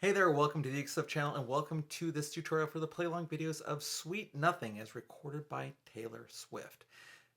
Hey there, welcome to the UkeStuff channel and welcome to this tutorial for the play-along videos of Sweet Nothing as recorded by Taylor Swift.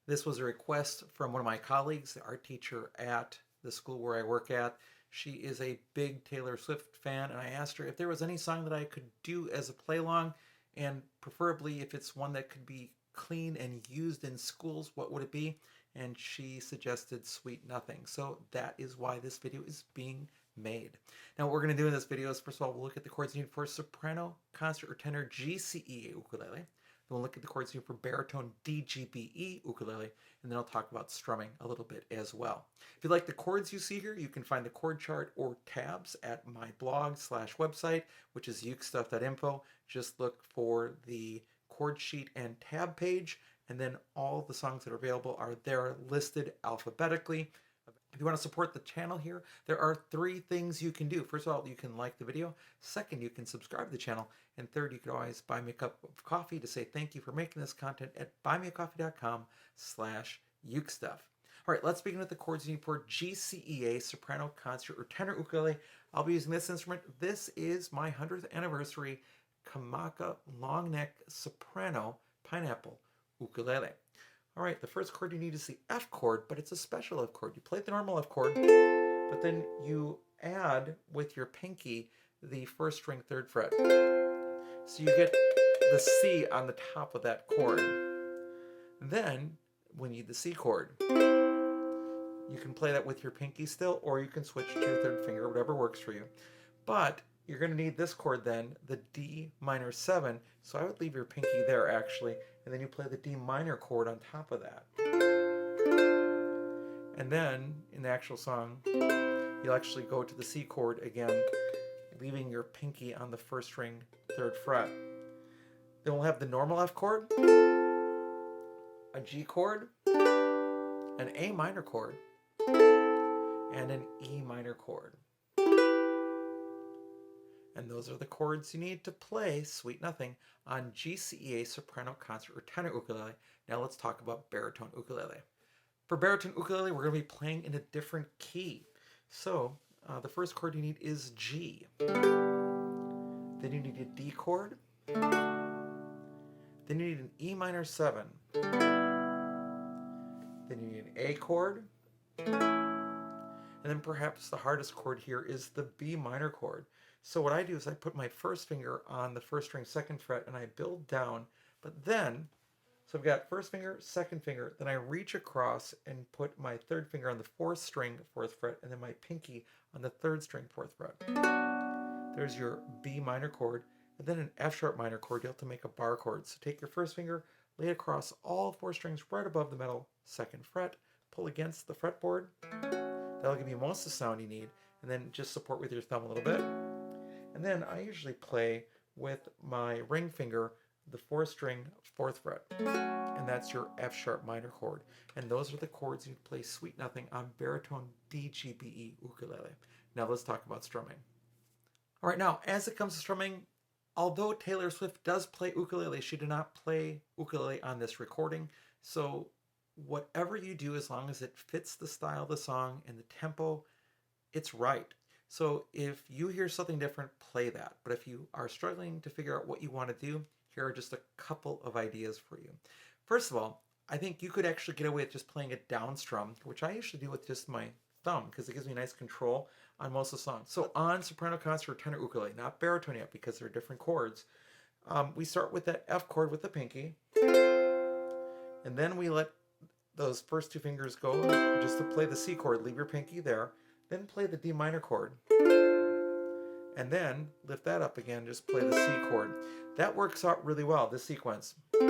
This was a request from one of my colleagues, the art teacher at the school where I work at. She is a big Taylor Swift fan, and I asked her if there was any song that I could do as a play-along, and preferably if it's one that could be clean and used in schools, what would it be? And she suggested Sweet Nothing. So that is why this video is being made. Now what we're going to do in this video is, first of all, we'll look at the chords needed for soprano, concert, or tenor GCEA ukulele. Then we'll look at the chords needed for baritone DGBE ukulele, and then I'll talk about strumming a little bit as well. If you like the chords you see here, you can find the chord chart or tabs at my blog/website, which is UkeStuff.info. Just look for the chord sheet and tab page, and then all the songs that are available are there listed alphabetically. If you want to support the channel here, there are 3 things you can do. First of all, you can like the video. Second, you can subscribe to the channel. And third, you can always buy me a cup of coffee to say thank you for making this content at buymeacoffee.com/ukestuff. All right, let's begin with the chords you need for GCEA soprano, concert, or tenor ukulele. I'll be using this instrument. This is my 100th anniversary Kamaka long neck soprano pineapple ukulele. All right, the first chord you need is the F chord, but it's a special F chord. You play the normal F chord, but then you add with your pinky the first string 3rd fret. So you get the C on the top of that chord. Then, when you need the C chord, you can play that with your pinky still, or you can switch to your 3rd finger, whatever works for you. But you're going to need this chord then, the D minor 7, so I would leave your pinky there actually, and then you play the D minor chord on top of that. And then, in the actual song, you'll actually go to the C chord again, leaving your pinky on the 1st string 3rd fret. Then we'll have the normal F chord, a G chord, an A minor chord, and an E minor chord. And those are the chords you need to play Sweet Nothing on GCEA soprano, concert, or tenor ukulele. Now let's talk about baritone ukulele. For baritone ukulele, we're going to be playing in a different key. So the first chord you need is G. Then you need a D chord. Then you need an E minor 7. Then you need an A chord. And then perhaps the hardest chord here is the B minor chord. So what I do is I put my 1st finger on the 1st string 2nd fret and I build down, but then, so I've got 1st finger, 2nd finger, then I reach across and put my 3rd finger on the 4th string 4th fret and then my pinky on the 3rd string 4th fret. There's your B minor chord, and then an F sharp minor chord. You'll have to make a bar chord. So take your 1st finger, lay it across all 4 strings right above the middle 2nd fret, pull against the fretboard. That'll give you most of the sound you need, and then just support with your thumb a little bit. And then I usually play with my ring finger the 4th string 4th fret, and that's your F sharp minor chord. And those are the chords you play Sweet Nothing on baritone DGBE ukulele. Now let's talk about strumming. All right, now as it comes to strumming, although Taylor Swift does play ukulele, she did not play ukulele on this recording. So whatever you do, as long as it fits the style of the song and the tempo, it's right. So if you hear something different, play that. But if you are struggling to figure out what you want to do, here are just a couple of ideas for you. First of all, I think you could actually get away with just playing a down strum, which I usually do with just my thumb because it gives me nice control on most of the songs. So on soprano, concert, or tenor ukulele, not baritone yet because they're different chords, we start with that F chord with the pinky, and then we let those first 2 fingers go just to play the C chord. Leave your pinky there. Then play the D minor chord. And then lift that up again, just play the C chord. That works out really well, this sequence. And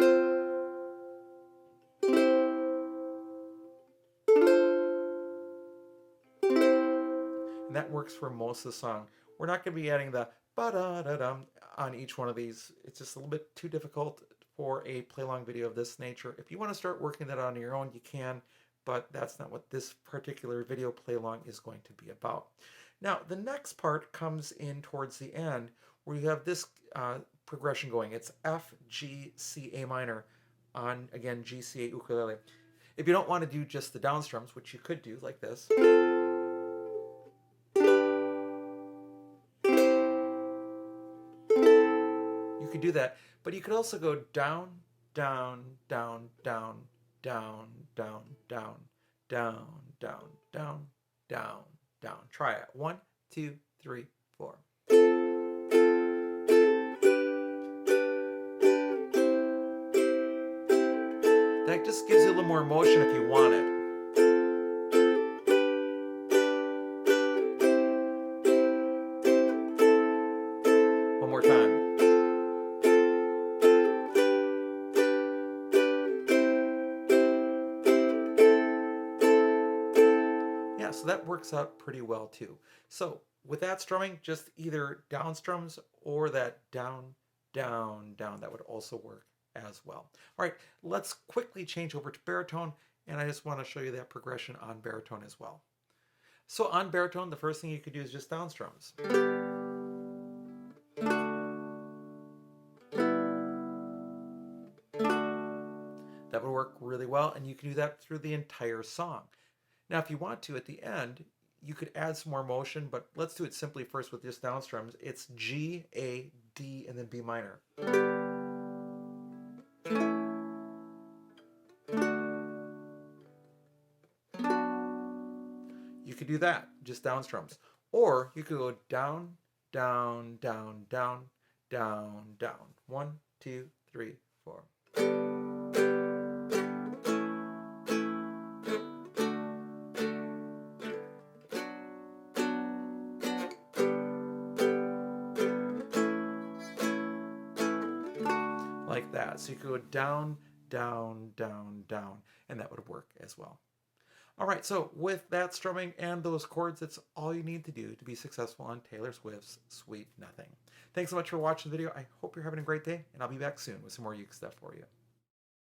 that works for most of the song. We're not going to be adding the ba-da-da-dum on each one of these. It's just a little bit too difficult for a play-along video of this nature. If you want to start working that on your own, you can, but that's not what this particular video play-along is going to be about. Now, the next part comes in towards the end, where you have this progression going. It's F, G, C, A minor on, again, GCEA ukulele. If you don't want to do just the down strums, which you could do like this, could do that, but you could also go down, down, down, down, down, down, down, down, down, down, down, down. Try it. 1, 2, 3, 4. That just gives you a little more emotion if you want it. One more time. Yeah, so that works out pretty well too. So with that strumming, just either down strums or that down, down, down, that would also work as well. All right, let's quickly change over to baritone, and I just want to show you that progression on baritone as well. So on baritone, the first thing you could do is just down strums. That would work really well, and you can do that through the entire song. Now, if you want to, at the end, you could add some more motion, but let's do it simply first with just down strums. It's G, A, D, and then B minor. You could do that, just down strums. Or you could go down, down, down, down, down, down. 1, 2, 3, 4. Like that. So you could go down, down, down, down, and that would work as well. All right, so with that strumming and those chords, that's all you need to do to be successful on Taylor Swift's Sweet Nothing. Thanks so much for watching the video. I hope you're having a great day, and I'll be back soon with some more Uke stuff for you.